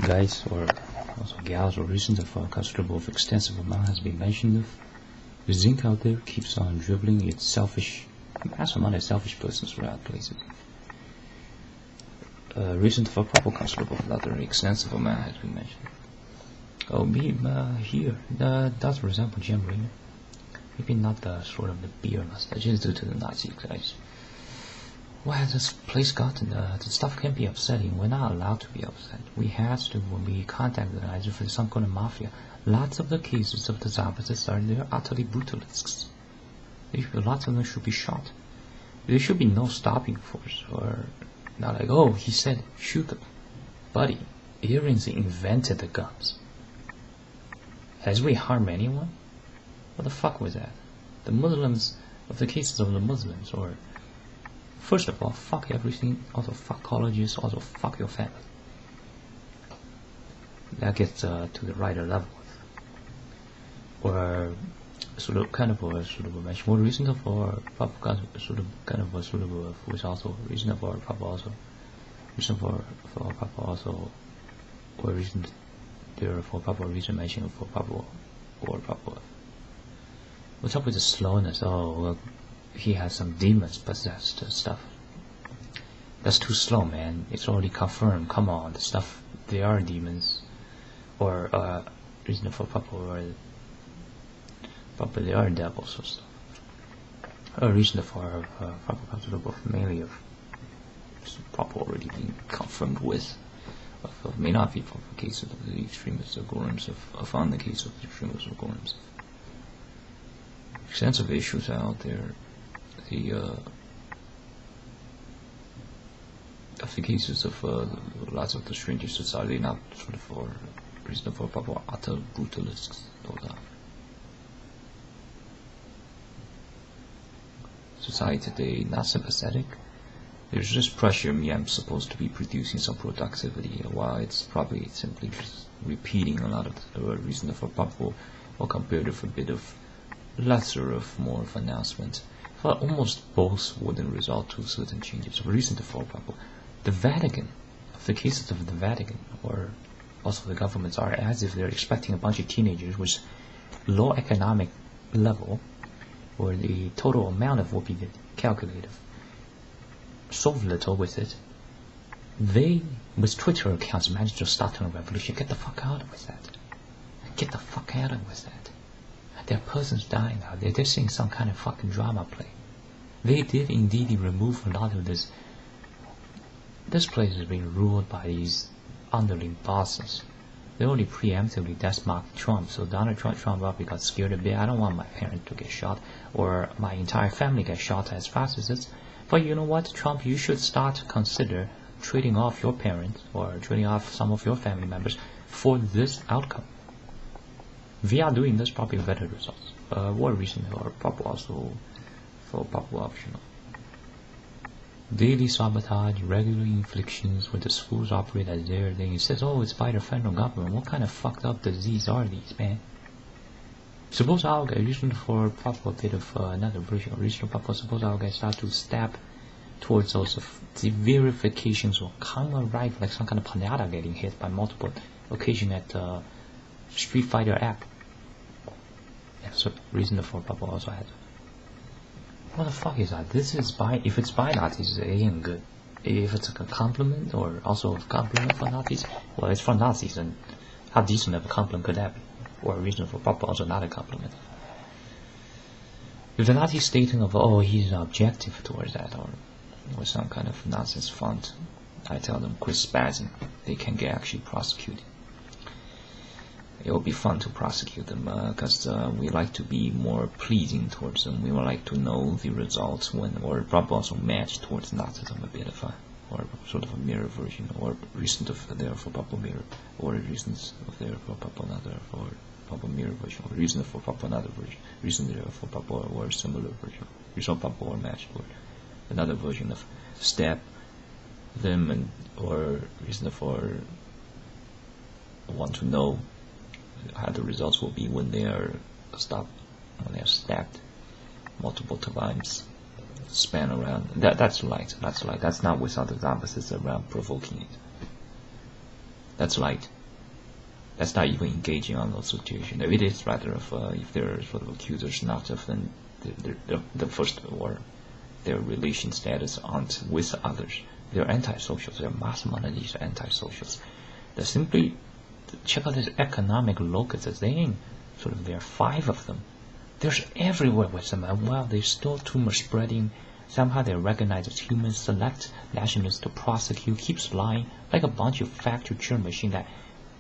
guys or also gals or reasons of considerable of extensive amount has been mentioned of. The zinc out there keeps on dribbling its selfish, massive amount of selfish persons throughout places. Reason for proper considerable of other extensive amount has been mentioned. Oh, me here, does resemble generally. Maybe not the sort of the beer mustache, just due to the Nazi guys. Why has this place gotten, the stuff can be upsetting, we're not allowed to be upset. We had to when we contact the guys for some kind of mafia. Lots of the cases of the zabists are they're utterly brutalists. Lots of them should be shot. There should be no stopping force, or not like, oh, he said shoot them. Buddy, Iranians invented the guns. Has we harmed anyone? What the fuck was that? The Muslims, of the cases of the Muslims, or first of all, fuck everything, also fuck colleges, also fuck your family. That gets to the right level. Or sort of kind of a sort of a much more reasonable for proper sort of kind of a sort of a who is also reasonable for proper also reason for proper also or reason there for proper reason mentioned for proper or proper. What's up with the slowness? Oh, well, he has some demons possessed stuff. That's too slow, man. It's already confirmed. Come on, the stuff they are demons, or reason for proper or proper they are devils or stuff. A reason for proper considerable mainly of proper already being confirmed with. May not be for the cases of the extremists or gorms of on the case of the extremists or gorms. Extensive issues out there. The of the cases of lots of the stranger society, not sort of for reason for proper utter brutalists. Society today not sympathetic. There's just pressure me I'm supposed to be producing some productivity while it's probably simply just repeating a lot of the reason for proper or compared with a bit of lesser of more of announcement. But almost both wouldn't result to certain changes. Reason for proper. The Vatican, of the cases of the Vatican or also the governments are as if they're expecting a bunch of teenagers with low economic level or the total amount of will be calculated so little with it. They, with Twitter accounts, managed to start a revolution. Get the fuck out with that. Get the fuck out with that. There are persons dying out there. They're seeing some kind of fucking drama play. They did indeed remove a lot of this. This place is being ruled by these underling bosses. They only preemptively death-marked Trump. So Donald Trump probably got scared a bit. I don't want my parents to get shot or my entire family get shot as fascists. But you know what, Trump, you should start to consider trading off your parents or trading off some of your family members for this outcome. We are doing this, probably better results. What reason or probable also for probable optional. Daily sabotage, regular inflictions where the schools operate as their thing. It says, oh, it's by the federal government. What kind of fucked up disease are these, man? Suppose I'll get reason for proper bit of another version of reason proper. Suppose I'll get start to step towards those of the verifications or common right, like some kind of pinata getting hit by multiple occasions at Street Fighter app. Yeah, so reason for proper also had. What the fuck is that? This is by if it's by Nazis, it ain't good. If it's a compliment or also a compliment for Nazis, well, it's for Nazis, and how decent of a compliment could that be? Or a reason for proper also not a compliment. If the Nazi stating of, oh, he's objective towards that, or some kind of nonsense font, I tell them quit spazzing. They can get actually prosecuted. It will be fun to prosecute them because we like to be more pleasing towards them. We would like to know the results when, or probably also match towards Nazism a bit of a, or sort of a mirror version, or reason of there for proper mirror, or reasons of there for proper another for proper mirror version, or reason for proper another version, reason there for proper or similar version, reason proper or matched or another version of step them and or reason for want to know how the results will be when they are stopped, when they are stacked multiple times, span around. That's light. That's not without the opposites around provoking it. That's light. That's not even engaging on those situations. It is rather of if they're sort of accusers, not of the first or their relation status aren't with others. They're antisocials. They're mass amount of these antisocials. They're simply check out this economic locusts. They ain't sort of there are 5 of them. There's everywhere with them, and while they're still tumor spreading, somehow they're recognized as humans, select nationalists to prosecute, keeps lying like a bunch of factory churn machine that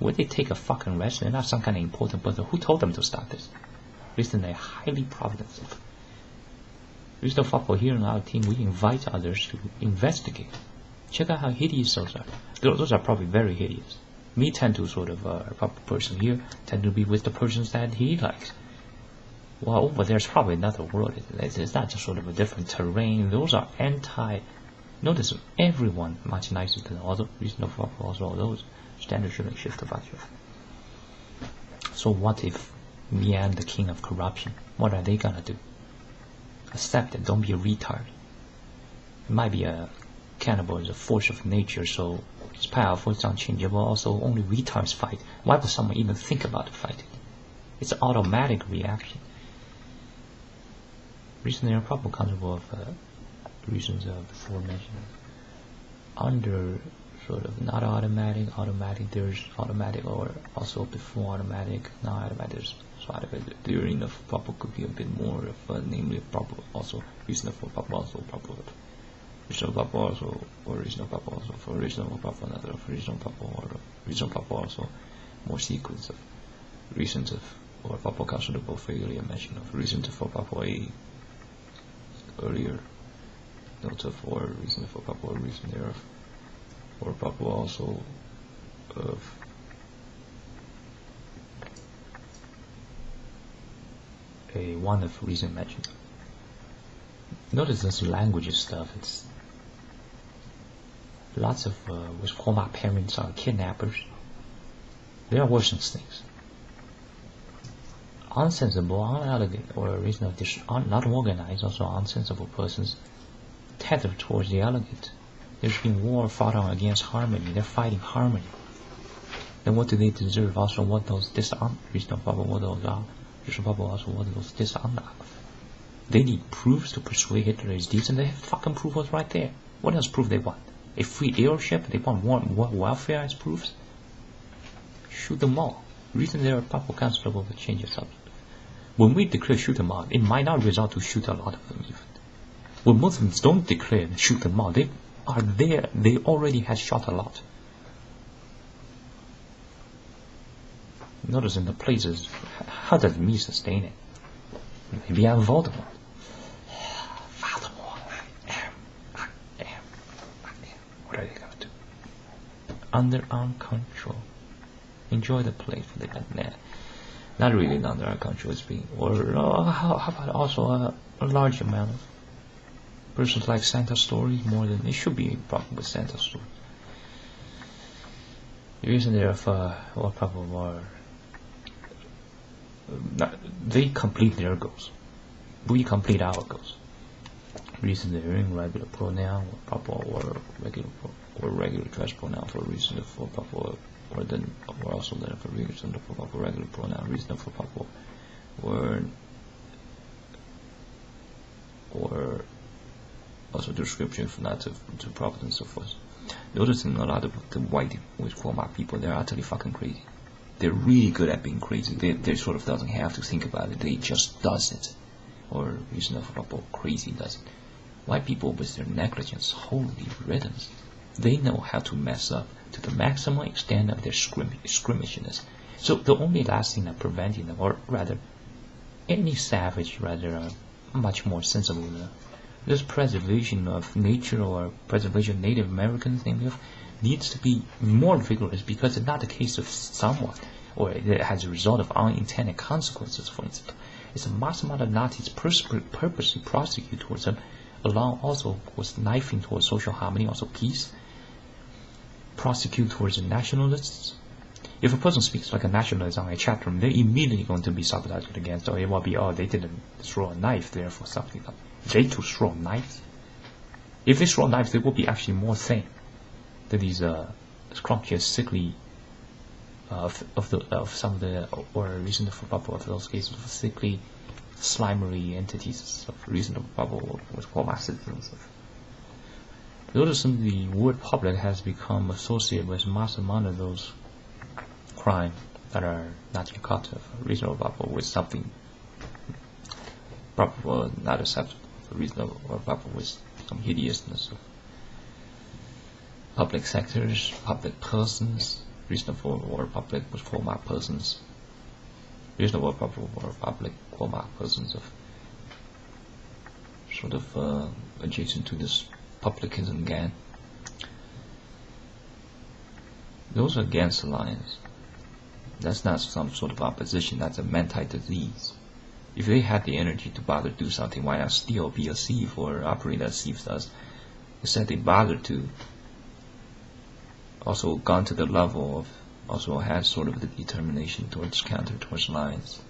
would they take a fucking rest? They're not some kind of important person. Who told them to stop this? Listen, they're highly providential. There's no football here in our team. We invite others to investigate. Check out how hideous those are. Those are probably very hideous. Me tend to sort of a proper person here tend to be with the persons that he likes. Well, over there's probably another world. It's not just sort of a different terrain. Those are anti. Notice everyone much nicer than other reasonable also all those standard shouldn't shift about you. So what if me and the king of corruption? What are they gonna do? Accept it. Don't be a retard. It might be a cannibal is a force of nature, so it's powerful, it's unchangeable. Also, only retards fight. Why would someone even think about fighting? It's an automatic reaction. Recently, are probably comfortable of reasons before mentioned. Under sort of not automatic, there's automatic, or also before automatic, not automatic, there's during the probable could be a bit more of namely probable, also reasonable probable, also probable, reasonable probable also, or reasonable probable also, for reasonable probable another, for reasonable probable or reasonable probable also, more sequence of reasons of or probable considerable failure mention of reasons for probable A earlier note of or reason for probable reason thereof, or probable also of a one of reason mentioned. Notice this language stuff. It's lots of which former parents are kidnappers. They are worse things. Unsensible, unelegant, or reasonable, not organized, also unsensible persons tethered towards the elegant. There's been war fought on against harmony. They're fighting harmony. Then what do they deserve? Also, what those reasonable, what those are. Reasonable, also what those dishonor. They need proofs to persuade Hitler is decent. They have fucking proof was right there. What else proof they want? A free airship? They want more welfare as proofs? Shoot them all. Reason they are probably considerable to change the subject. When we declare shoot them all, it might not result to shoot a lot of them even. When Muslims don't declare shoot them all, they are there. They already have shot a lot. Notice in the places, how does me sustain it? Maybe I'm Voldemort. What are they gonna do? Under our control. Enjoy the play for the not really under our control. It's being, or how about also a large amount of persons like Santa stories more than it should be probably with Santa stories. The reason they're or probably more. They complete their goals. We complete our goals. Reason they're in regular pronoun or proper or regular dress pronoun for reason for proper or also then for reason for proper regular pronoun reason for proper or also description for not to proper and so forth. Noticing a lot of the white which format people, they're utterly fucking crazy. They're really good at being crazy. They sort of doesn't have to think about it. They just does it. Or reason for proper crazy does it. White people with their negligence, holy riddance. They know how to mess up to the maximum extent of their skirmishness. So the only last thing that preventing them, or rather, any savage, rather much more sensible than this preservation of nature or preservation of Native Americans, namely, needs to be more vigorous because it's not the case of someone, or it has a result of unintended consequences, for instance. It's a mass amount of Nazis purposely prosecute towards them, along also with knifing towards social harmony, also peace, prosecute towards the nationalists. If a person speaks like a nationalist on a chat room, they're immediately going to be sabotaged against, or it will be, they didn't throw a knife there for something like that. They to throw knives? If they throw knives, they will be actually more sane than these scrumptious, sickly of some of the or reasonable for bubble of those cases of thickly slimery entities of reasonable bubble with formal citizens. Notice the word public has become associated with mass amount of those crimes that are nazificatn, reasonable bubble with something probable, not acceptable, reasonable or bubble with some hideousness of public sectors, public persons, reasonable or public with formal persons, reasonable bubble or public formal persons of sort of adjacent to this publicism again. Those are against the lines. That's not some sort of opposition, that's a mental disease. If they had the energy to bother to do something, why not still be a thief or operate as thieves does? Instead they bother to also gone to the level of also has sort of the determination towards counter towards lines.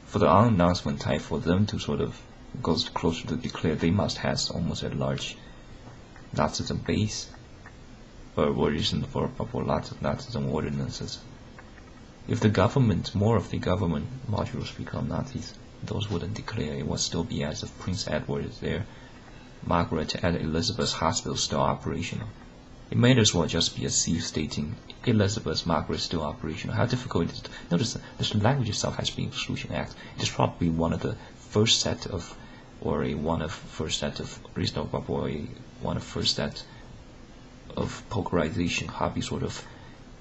For the announcement type, for them to sort of go closer to declare, they must have almost a large Nazism base, or reason for lots of Nazism ordinances. If the government, more of the government modules become Nazis, those wouldn't declare. It would still be as if Prince Edward is there, Margaret and Elizabeth's hospital still operational. It may as well just be a thief stating Elizabeth's Margaret still operational. How difficult it is to notice the language itself has been Exclusion Act. It is probably one of the first set of, or one of first set of reasonable or one of first set of pokerization hobby sort of,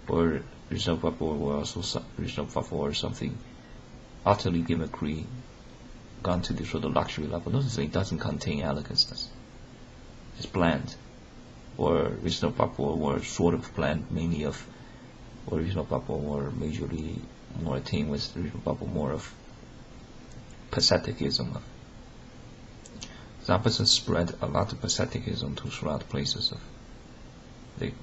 or reasonable or also reasonable or something utterly gimmickry gone to the sort of luxury level. Notice it doesn't contain eleganceness. It's bland. Or reasonable or sort of bland, mainly of, or reasonable or majorly more attained with reasonable more of patheticism. The opposite spread a lot of patheticism to throughout places of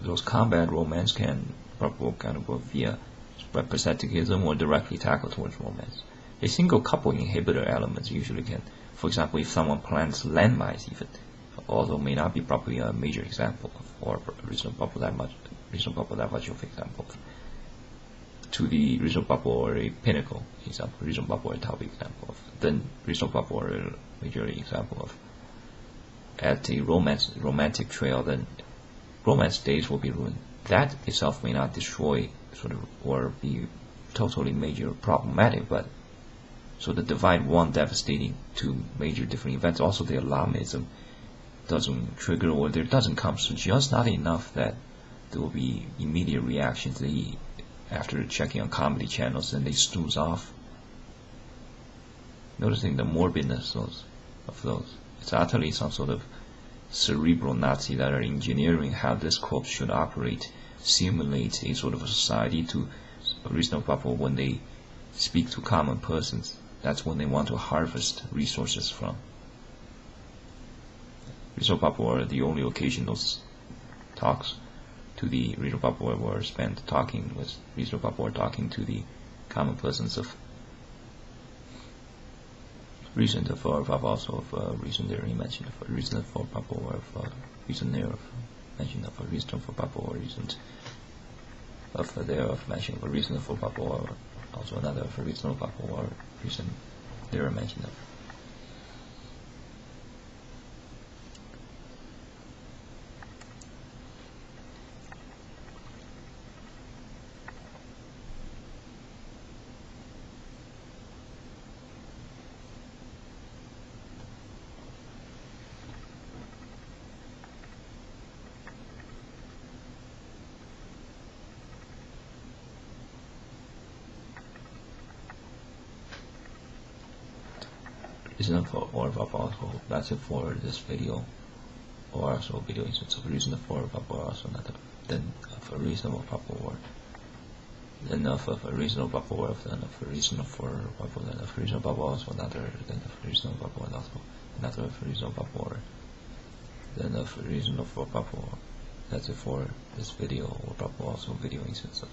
those combat romance can probably kind of via spread patheticism or directly tackle towards romance. A single couple inhibitor elements usually can, for example, if someone plants landmines even, although may not be probably a major example of, or reasonable that much of example to the reasonable or a pinnacle example, reasonable or a top example of, then reasonable or a major example of at a romantic trail, then romance days will be ruined. That itself may not destroy sort of or be totally major problematic, but so the divide one devastating two major different events. Also the alarmism doesn't trigger, or there doesn't come, so just not enough that there will be immediate reactions. They, after checking on comedy channels, and they snooze off. Noticing the morbidness of those. It's utterly some sort of cerebral Nazi that are engineering how this corpse should operate, simulate a sort of a society to reasonable people when they speak to common persons. That's when they want to harvest resources from. Reasonable people are the only occasion those talks to the reasonable people were spent talking with reasonable people talking to the common persons of reason for also of reason there mentioned of reason for people or of reason there mentioned of a reason for people or reason of there of mentioned of a reason for people or also another for reason for people or reason there mentioned of. Reason for or also that's it for this video, or also video instance of reason for or also another, then of a reasonable proper word, then of a reasonable proper word, then of a reasonable for proper, then of reasonable also another, then of reasonable proper also another of reasonable word, then of reasonable for proper. That's it for this video, or proper also video instance of